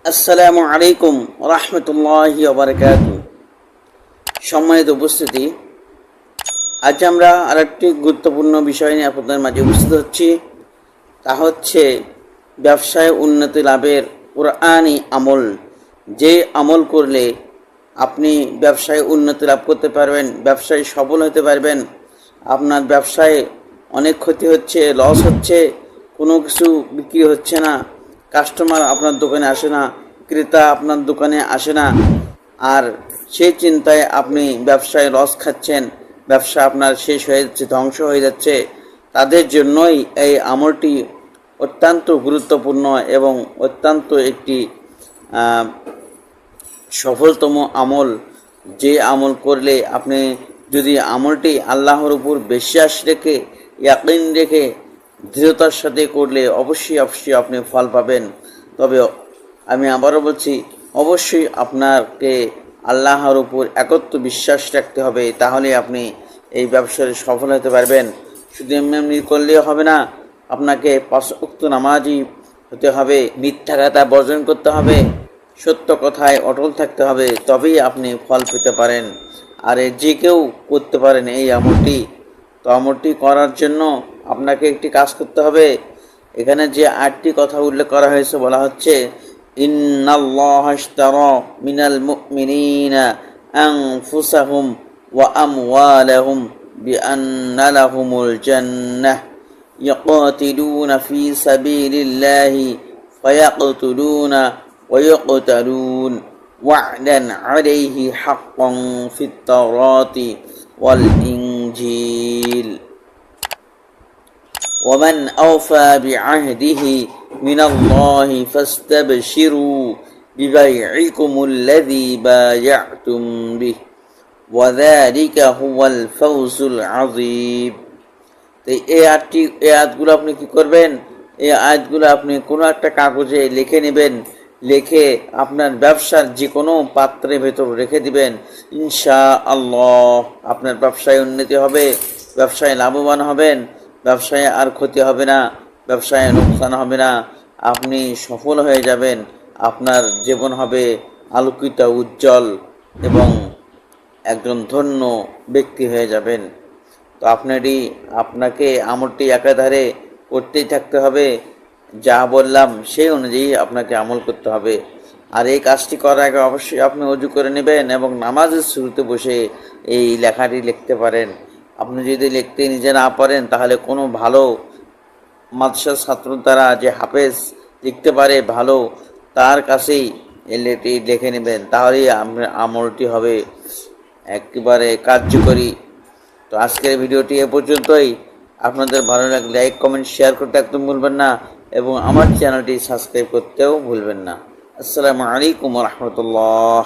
আসসালামু আলাইকুম রহমতুল্লাহি ওয়া বারাকাতুহু। সম্মানিত উপস্থিতি, আজ আমরা আরেকটি গুরুত্বপূর্ণ বিষয় নিয়ে আপনাদের মাঝে উপস্থিত হচ্ছি। তা হচ্ছে ব্যবসায় উন্নতি লাভের কুরআনী আমল। যে আমল করলে আপনি ব্যবসায় উন্নতি লাভ করতে পারবেন, ব্যবসায় সফল হতে পারবেন। আপনার ব্যবসায় অনেক ক্ষতি হচ্ছে, লস হচ্ছে, কোনো কিছু বিক্রি হচ্ছে না, কাস্টমার আপনার দোকানে আসে না, ক্রেতা আপনার দোকানে আসে না, আর সেই চিন্তায় আপনি ব্যবসায় লস খাচ্ছেন, ব্যবসা আপনার শেষ হয়ে যাচ্ছে, ধ্বংস হয়ে যাচ্ছে। তাদের জন্যই এই আমলটি অত্যন্ত গুরুত্বপূর্ণ এবং অত্যন্ত একটি সফলতম আমল। যে আমল করলে আপনি যদি আমলটি আল্লাহর উপর বিশ্বাস রেখে, ইয়াকিন রেখে, দৃঢ়তার সাথে করলে অবশ্যই আপনি ফল পাবেন। তবে আমি আবারও বলছি, অবশ্যই আপনাকে আল্লাহর উপর একত্র বিশ্বাস রাখতে হবে, তাহলে আপনি এই ব্যবসায় সফল হতে পারবেন। শুধু এমনি করলেও হবে না, আপনাকে 5 ওয়াক্ত নামাজি হতে হবে, মিথ্যা কথা বর্জন করতে হবে, সত্য কথায় অটল থাকতে হবে, তবেই আপনি ফল পেতে পারেন। আর যে কেউ করতে পারেন এই আমলটি। তো আমলটি করার জন্য আপনাকে একটি কাজ করতে হবে। এখানে যে 8টি কথা উল্লেখ করা হয়েছে, বলা হচ্ছে ইন্নাল্লাহা ইশতারা মিনাল মুমিনিনা আনফুসাহুম ওয়া আমওয়ালাহুম বিআন্না লাহুমুল জান্নাহ ইয়াকাতিলুনা ফি সাবিলিল্লাহি ফায়াকতুলুনা ওয়া ইয়াকতালুন ওয়া'দান আলাইহি হাক্কান ফিত তাওরাতি ওয়াল ইনজিল ومن أوفى بعهده من الله فاستبشروا ببيعكم الذي بايعتم به وذلك هو الفوز العظيم। তো এই আয়াতগুলো আপনি কি করবেন? এই আয়াতগুলো আপনি কোনো একটা কাগজে লিখে নেবেন, লিখে আপনার ব্যবসার যে কোনো পাত্রের ভেতর রেখে দিবেন। ইনশাআল্লাহ আপনার ব্যবসায় উন্নতি হবে, ব্যবসায় লাভবান হবেন, ব্যবসায় আর ক্ষতি হবে না, ব্যবসায় লোকসান হবে না, আপনি সফল হয়ে যাবেন। আপনার জীবন হবে আলোকিত, উজ্জ্বল এবং একজন ধন্য ব্যক্তি হয়ে যাবেন। তো আপনাকে আমলটি একাধারে করতেই থাকতে হবে। যা বললাম সেই অনুযায়ী আপনাকে আমল করতে হবে। আর এই কাজটি করার আগে অবশ্যই আপনি ওযু করে নেবেন এবং নামাজের শুরুতে বসে এই লেখাটি লিখতে পারেন। আপনি যদি লিখতে নিজে না পারেন, তাহলে কোনো ভালো মাদ্রাসার ছাত্র দ্বারা যে হাফেজ লিখতে পারে ভালো, তার কাছেই এটি লিখে নেবেন, তাহলেই আমলটি হবে একেবারে কার্যকরী। তো আজকের ভিডিওটি এ পর্যন্তই। আপনাদের ভালো লাগলে লাইক, কমেন্ট, শেয়ার করতে একদম ভুলবেন না এবং আমার চ্যানেলটি সাবস্ক্রাইব করতেও ভুলবেন না। আসসালামু আলাইকুম ওয়া রাহমাতুল্লাহ।